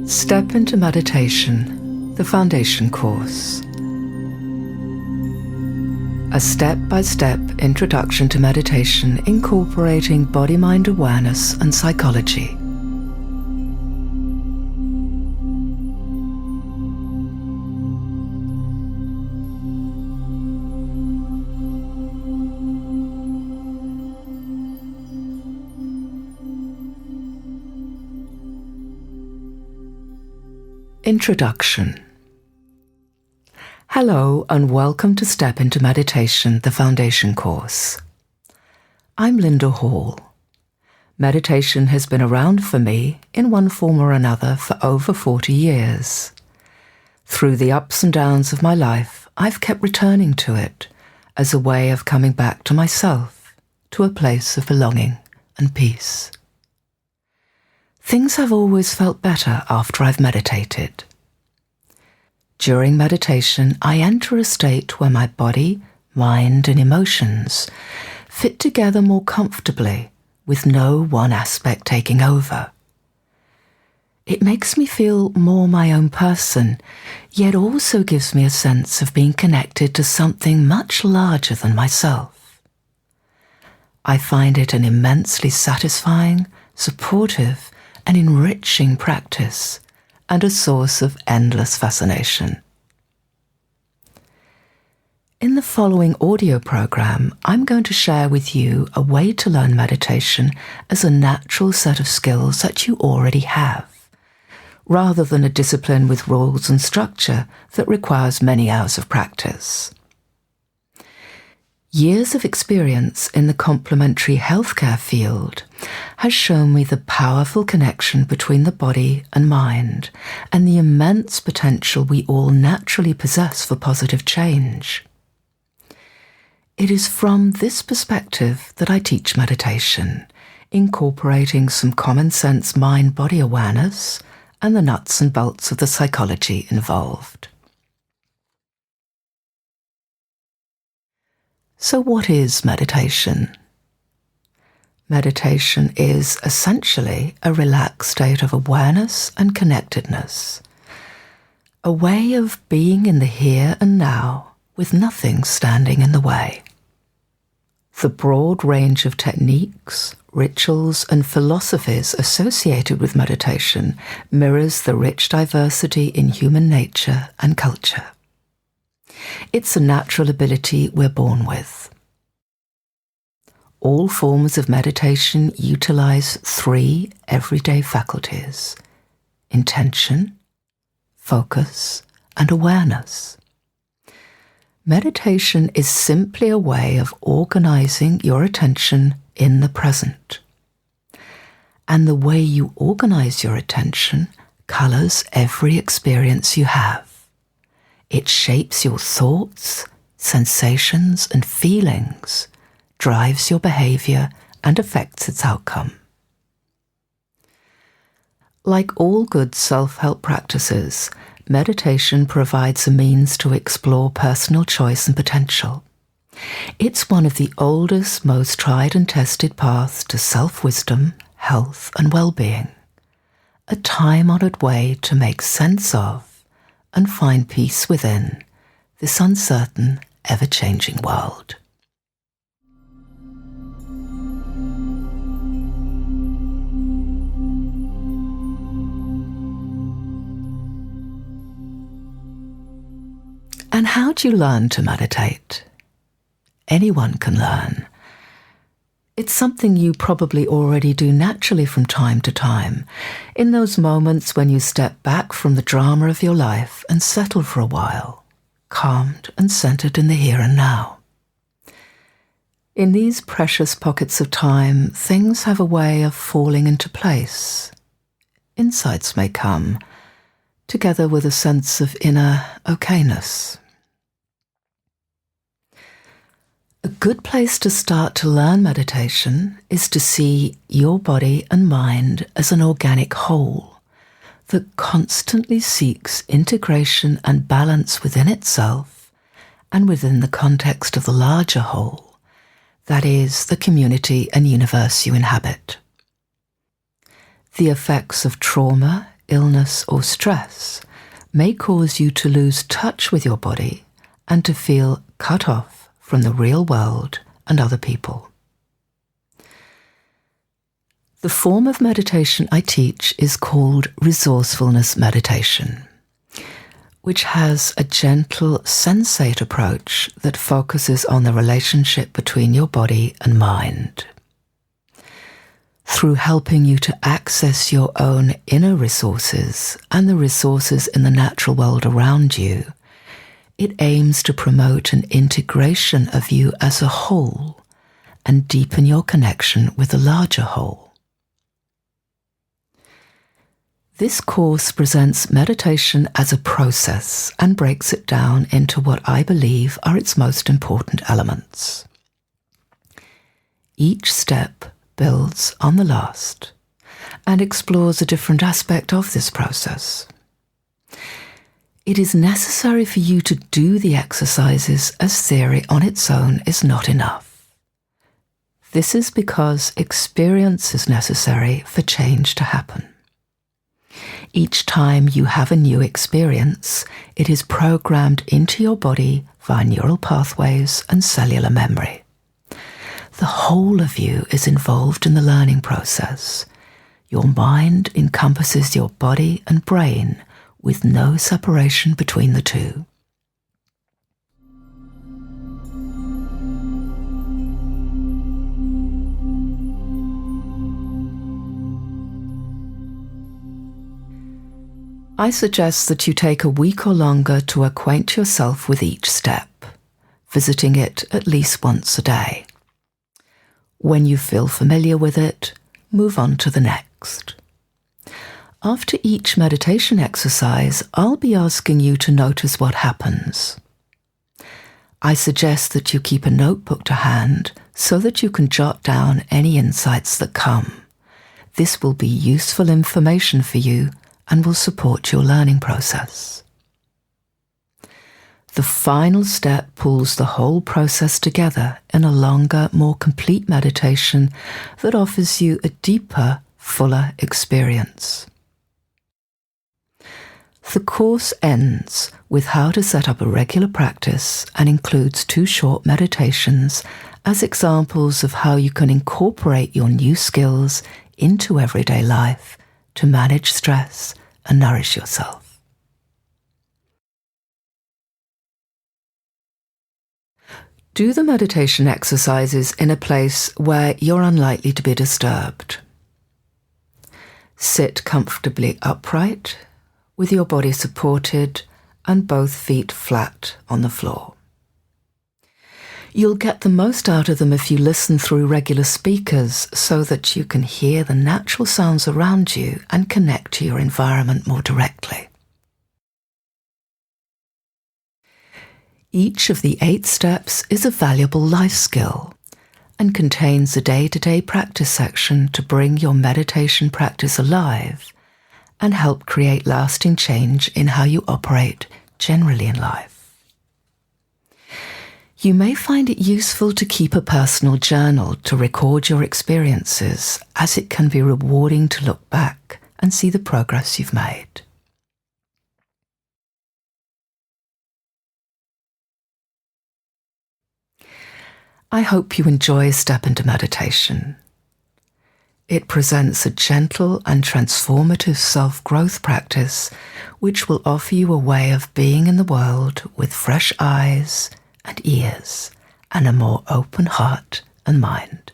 Step into Meditation, the Foundation Course. A step-by-step introduction to meditation incorporating body-mind awareness and psychology. Introduction. Hello and welcome to Step into Meditation, the Foundation Course. I'm Linda Hall. Meditation has been around for me in one form or another for over 40 years. Through the ups and downs of my life, I've kept returning to it as a way of coming back to myself, to a place of belonging and peace. Things have always felt better after I've meditated. During meditation, I enter a state where my body, mind, and emotions fit together more comfortably, with no one aspect taking over. It makes me feel more my own person, yet also gives me a sense of being connected to something much larger than myself. I find it an immensely satisfying, supportive, an enriching practice and a source of endless fascination. In the following audio program, I'm going to share with you a way to learn meditation as a natural set of skills that you already have, rather than a discipline with rules and structure that requires many hours of practice. Years of experience in the complementary healthcare field has shown me the powerful connection between the body and mind and the immense potential we all naturally possess for positive change. It is from this perspective that I teach meditation, incorporating some common sense mind-body awareness and the nuts and bolts of the psychology involved. So what is meditation? Meditation is essentially a relaxed state of awareness and connectedness, a way of being in the here and now with nothing standing in the way. The broad range of techniques, rituals, and philosophies associated with meditation mirrors the rich diversity in human nature and culture. It's a natural ability we're born with. All forms of meditation utilize three everyday faculties: intention, focus, and awareness. Meditation is simply a way of organizing your attention in the present. And the way you organize your attention colors every experience you have. It shapes your thoughts, sensations, and feelings, drives your behavior, and affects its outcome. Like all good self-help practices, meditation provides a means to explore personal choice and potential. It's one of the oldest, most tried and tested paths to self-wisdom, health, and well-being. A time-honored way to make sense of and find peace within this uncertain, ever-changing world. And how do you learn to meditate? Anyone can learn. It's something you probably already do naturally from time to time, in those moments when you step back from the drama of your life and settle for a while, calmed and centered in the here and now. In these precious pockets of time, things have a way of falling into place. Insights may come, together with a sense of inner okayness. A good place to start to learn meditation is to see your body and mind as an organic whole that constantly seeks integration and balance within itself and within the context of the larger whole, that is, the community and universe you inhabit. The effects of trauma, illness, or stress may cause you to lose touch with your body and to feel cut off from the real world and other people. The form of meditation I teach is called resourcefulness meditation, which has a gentle, sensate approach that focuses on the relationship between your body and mind. Through helping you to access your own inner resources and the resources in the natural world around you, it aims to promote an integration of you as a whole and deepen your connection with the larger whole. This course presents meditation as a process and breaks it down into what I believe are its most important elements. Each step builds on the last and explores a different aspect of this process. It is necessary for you to do the exercises, as theory on its own is not enough. This is because experience is necessary for change to happen. Each time you have a new experience, it is programmed into your body via neural pathways and cellular memory. The whole of you is involved in the learning process. Your mind encompasses your body and brain with no separation between the two. I suggest that you take a week or longer to acquaint yourself with each step, visiting it at least once a day. When you feel familiar with it, move on to the next. After each meditation exercise, I'll be asking you to notice what happens. I suggest that you keep a notebook to hand so that you can jot down any insights that come. This will be useful information for you and will support your learning process. The final step pulls the whole process together in a longer, more complete meditation that offers you a deeper, fuller experience. The course ends with how to set up a regular practice and includes 2 short meditations as examples of how you can incorporate your new skills into everyday life to manage stress and nourish yourself. Do the meditation exercises in a place where you're unlikely to be disturbed. Sit comfortably upright, with your body supported and both feet flat on the floor. You'll get the most out of them if you listen through regular speakers so that you can hear the natural sounds around you and connect to your environment more directly. Each of the 8 steps is a valuable life skill and contains a day-to-day practice section to bring your meditation practice alive and help create lasting change in how you operate generally in life. You may find it useful to keep a personal journal to record your experiences, as it can be rewarding to look back and see the progress you've made. I hope you enjoy a step into meditation. It presents a gentle and transformative self-growth practice which will offer you a way of being in the world with fresh eyes and ears and a more open heart and mind.